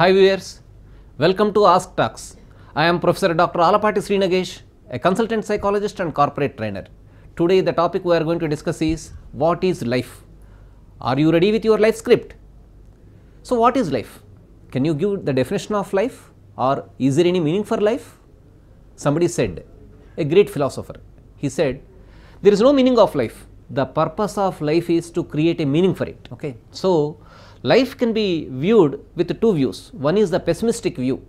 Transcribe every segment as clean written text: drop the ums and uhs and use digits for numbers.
Hi viewers, welcome to Ask Talks. I am Professor Dr. Alapati Srinagesh, a consultant psychologist and corporate trainer. Today the topic we are going to discuss is what is life? Are you ready with your life script? So what is life? Can you give the definition of life, or is there any meaning for life? Somebody said, a great philosopher, he said, there is no meaning of life. The purpose of life is to create a meaning for it. Okay. So life can be viewed with two views. One is the pessimistic view.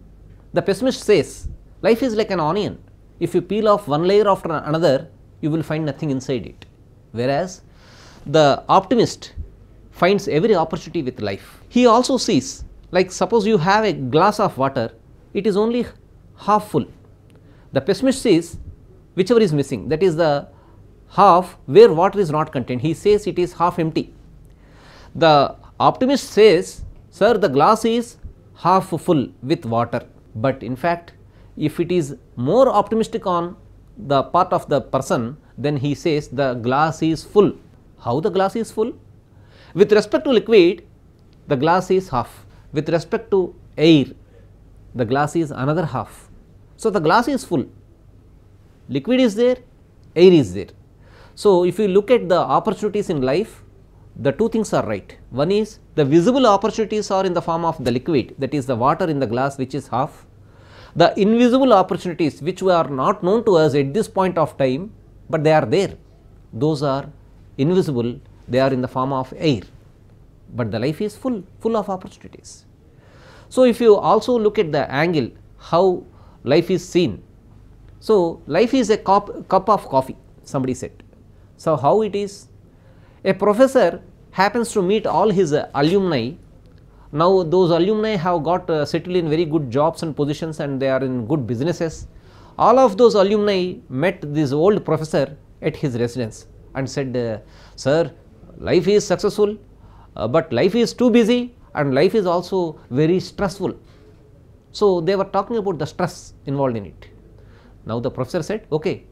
The pessimist says life is like an onion. If you peel off one layer after another, you will find nothing inside it. Whereas the optimist finds every opportunity with life. He also sees, like suppose you have a glass of water, it is only half full. The pessimist says whichever is missing, that is the half where water is not contained. He says it is half empty. The optimist says, sir, the glass is half full with water, but in fact if it is more optimistic on the part of the person, then he says the glass is full. How the glass is full? With respect to liquid, the glass is half. With respect to air, the glass is another half. So the glass is full, liquid is there, air is there. So if you look at the opportunities in life, the two things are right. One is the visible opportunities are in the form of the liquid, that is the water in the glass, which is half. The invisible opportunities which are not known to us at this point of time, but they are there, those are invisible, they are in the form of air, but the life is full of opportunities. So if you also look at the angle how life is seen, so life is a cup of coffee, somebody said. So how it is? A professor happens to meet all his alumni. Now those alumni have got settled in very good jobs and positions, and they are in good businesses. All of those alumni met this old professor at his residence and said, sir, life is successful, but life is too busy and life is also very stressful. So they were talking about the stress involved in it. Now the professor said, okay,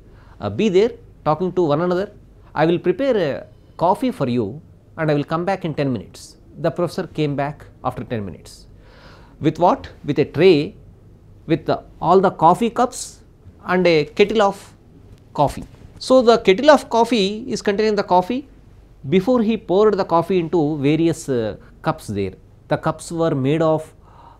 be there talking to one another. I will prepare a coffee for you and I will come back in 10 minutes. The professor came back after 10 minutes. With what? With a tray with all the coffee cups and a kettle of coffee. So the kettle of coffee is containing the coffee. Before he poured the coffee into various cups there, the cups were made of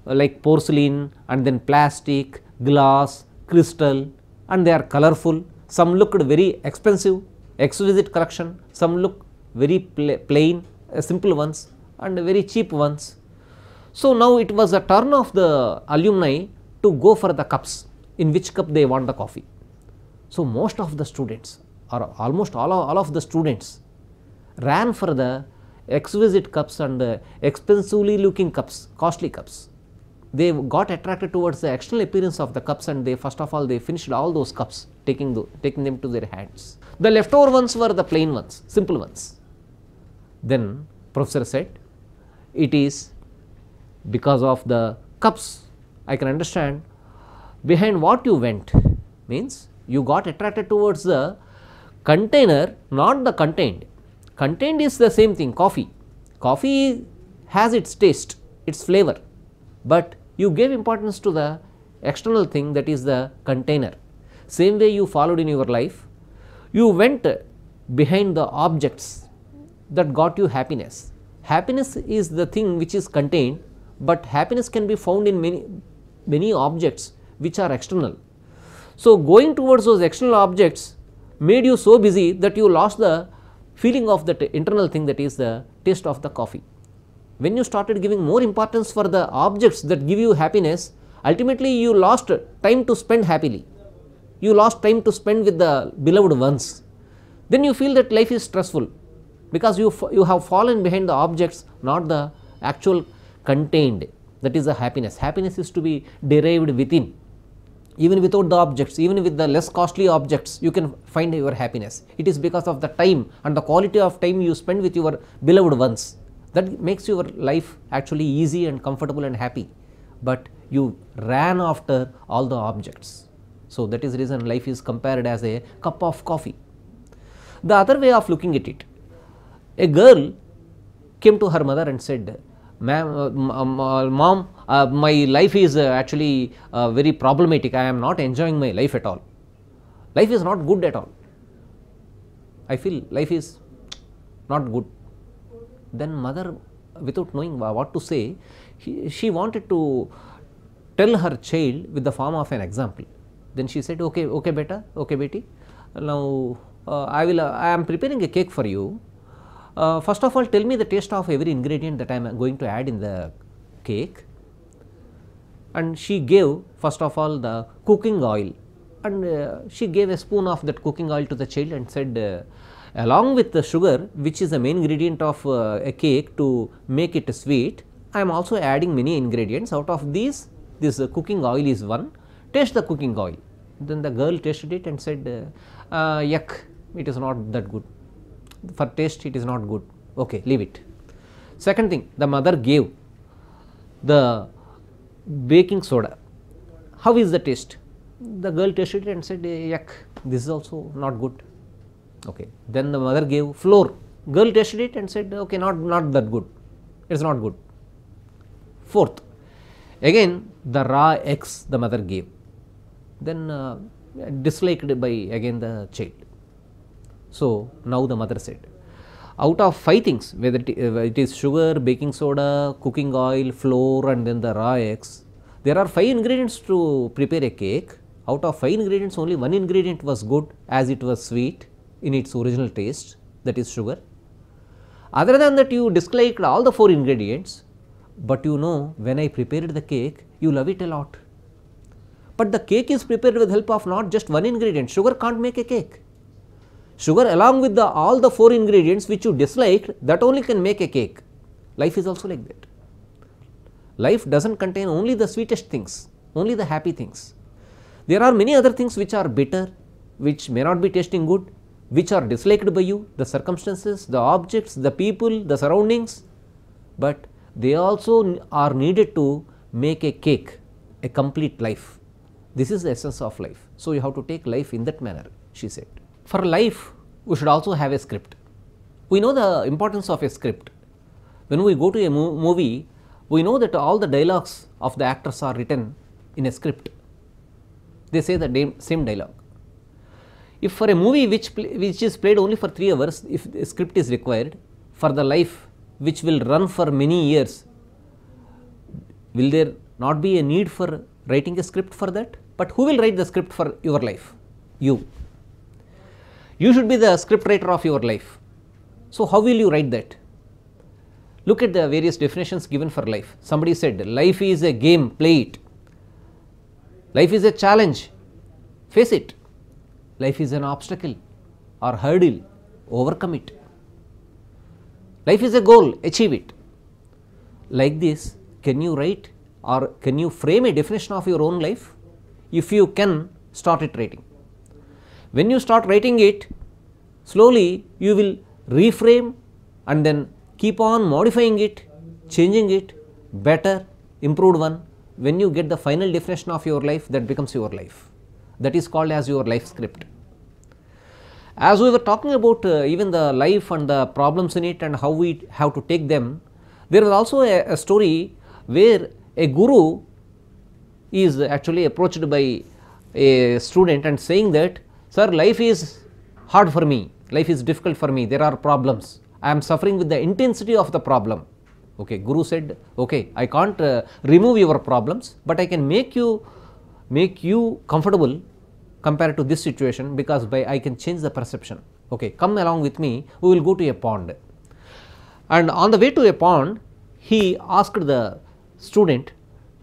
like porcelain and then plastic, glass, crystal, and they are colorful. Some looked very expensive, exquisite collection, some look very plain, simple ones, and very cheap ones. So now it was a turn of the alumni to go for the cups, in which cup they want the coffee. So most of the students, or almost all of the students, ran for the exquisite cups and expensively looking cups, costly cups. They got attracted towards the external appearance of the cups, and they first of all they finished all those cups, taking them to their hands. The leftover ones were the plain ones, simple ones. Then professor said, it is because of the cups. I can understand behind what you went, means you got attracted towards the container, not the contained. Contained is the same thing, coffee. Coffee has its taste, its flavor, but you gave importance to the external thing, that is the container. Same way you followed in your life, you went behind the objects that got you happiness. Happiness is the thing which is contained, but happiness can be found in many objects which are external. So going towards those external objects made you so busy that you lost the feeling of that internal thing, that is the taste of the coffee. When you started giving more importance for the objects that give you happiness, ultimately you lost time to spend happily. You lost time to spend with the beloved ones. Then you feel that life is stressful, because you have fallen behind the objects, not the actual contained, that is the happiness. Happiness is to be derived within. Even without the objects, even with the less costly objects, you can find your happiness. It is because of the time and the quality of time you spend with your beloved ones that makes your life actually easy and comfortable and happy, but you ran after all the objects. So that is the reason life is compared as a cup of coffee. The other way of looking at it, a girl came to her mother and said, Mom, my life is actually very problematic. I am not enjoying my life at all. Life is not good at all. I feel life is not good. Then mother, without knowing what to say, she wanted to tell her child with the form of an example. Then she said, okay, okay beta, okay beti, now I am preparing a cake for you. First of all, tell me the taste of every ingredient that I am going to add in the cake. And she gave first of all the cooking oil, and she gave a spoon of that cooking oil to the child and said, along with the sugar, which is the main ingredient of a cake to make it sweet, I am also adding many ingredients. Out of these, this cooking oil is one. Taste the cooking oil. Then the girl tasted it and said, yuck, it is not that good. For taste, it is not good. Okay, leave it. Second thing, the mother gave the baking soda. How is the taste? The girl tasted it and said, yuck, this is also not good. Okay. Then the mother gave flour. Girl tasted it and said, okay, not that good. It is not good. Fourth, again the raw eggs the mother gave. Then disliked by again the child. So now the mother said, out of 5 things, whether it is sugar, baking soda, cooking oil, flour, and then the raw eggs, there are 5 ingredients to prepare a cake. Out of 5 ingredients, only 1 ingredient was good, as it was sweet in its original taste, that is sugar. Other than that, you disliked all the 4 ingredients, but you know, when I prepared the cake, you love it a lot. But the cake is prepared with help of not just 1 ingredient. Sugar can't make a cake. Sugar along with all the 4 ingredients which you disliked, that only can make a cake. Life is also like that. Life does not contain only the sweetest things, only the happy things. There are many other things which are bitter, which may not be tasting good, which are disliked by you, the circumstances, the objects, the people, the surroundings, but they also are needed to make a cake, a complete life. This is the essence of life. So you have to take life in that manner, she said. For life, we should also have a script. We know the importance of a script. When we go to a movie, we know that all the dialogues of the actors are written in a script. They say the same dialogue. If for a movie which is played only for 3 hours, if a script is required, for the life which will run for many years, will there not be a need for writing a script for that? But who will write the script for your life? You. You should be the script writer of your life. So how will you write that? Look at the various definitions given for life. Somebody said, life is a game, play it. Life is a challenge, face it. Life is an obstacle or hurdle, overcome it. Life is a goal, achieve it. Like this, can you write or can you frame a definition of your own life? If you can, start it writing. When you start writing it, slowly you will reframe and then keep on modifying it, changing it, better, improved one. When you get the final definition of your life, that becomes your life. That is called as your life script. As we were talking about even the life and the problems in it and how we have to take them, there is also a story where a guru is actually approached by a student and saying that, sir, life is hard for me, life is difficult for me, there are problems, I am suffering with the intensity of the problem. Okay, Guru said, okay, I can't remove your problems, but I can make you comfortable compared to this situation, because I can change the perception. Okay, come along with me, we will go to a pond. And on the way to a pond, he asked the student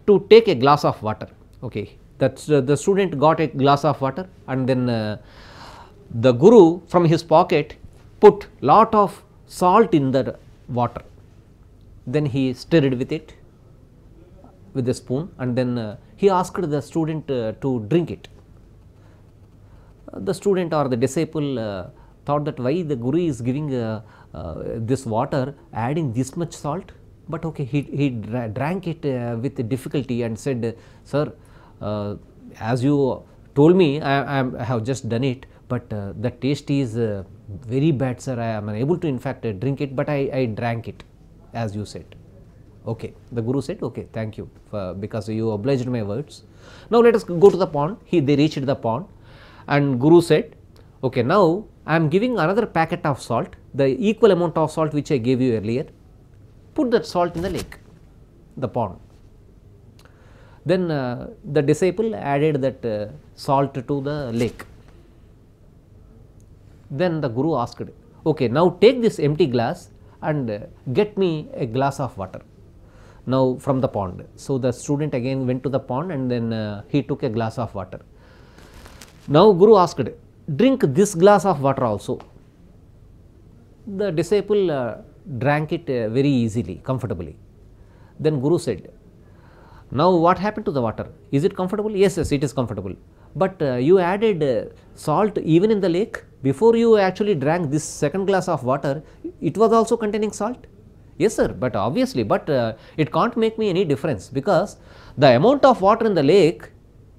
to take a glass of water. Okay, the student got a glass of water, and then the Guru from his pocket put lot of salt in the water. Then he stirred with it with a spoon, and then he asked the student to drink it. The student or the disciple thought that why the Guru is giving this water, adding this much salt, but okay, he drank it with difficulty and said, sir, as you told me, I have just done it, but the taste is very bad, sir, I am unable to in fact drink it, but I drank it as you said. Okay, the Guru said, okay, thank you because you obliged my words. Now let us go to the pond. They reached the pond, and Guru said, okay, now I am giving another packet of salt, the equal amount of salt which I gave you earlier. Put that salt in the lake, the pond. Then the disciple added that salt to the lake. Then the Guru asked, okay, now take this empty glass and get me a glass of water now from the pond. So the student again went to the pond, and then he took a glass of water. Now Guru asked, drink this glass of water also. The disciple drank it very easily, comfortably. Then Guru said, now what happened to the water? Is it comfortable? Yes, yes, it is comfortable. But you added salt even in the lake. Before you actually drank this second glass of water, it was also containing salt. Yes, sir, but obviously, but it can't make me any difference because the amount of water in the lake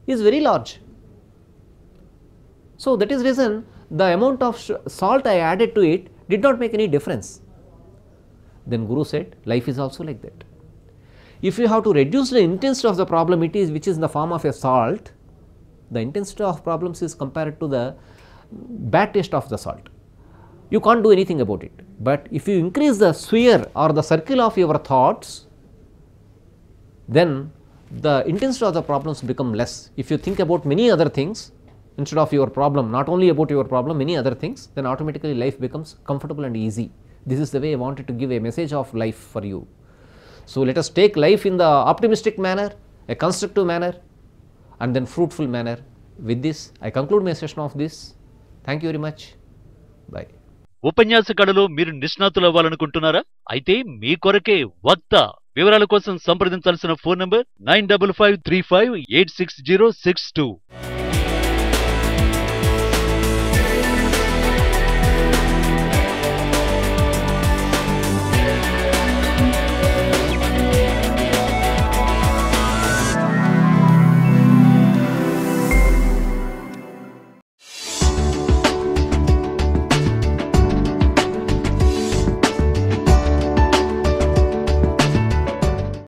is very large. So that is reason the amount of salt I added to it did not make any difference. Then Guru said, life is also like that. If you have to reduce the intensity of the problem, which is in the form of a salt, the intensity of problems is compared to the bad taste of the salt. You can't do anything about it. But if you increase the sphere or the circle of your thoughts, then the intensity of the problems become less. If you think about many other things instead of your problem, not only about your problem, many other things, then automatically life becomes comfortable and easy. This is the way I wanted to give a message of life for you. So let us take life in the optimistic manner, a constructive manner, and then fruitful manner. With this, I conclude my session of this. Thank you very much. Bye. ఉపన్యాస కళలో మీరు నిష్ణాతులు అవ్వాలనుకుంటున్నారా? అయితే మీ కొరకే వక్త. వివరాల కోసం సంప్రదించాల్సిన phone number 9553586062.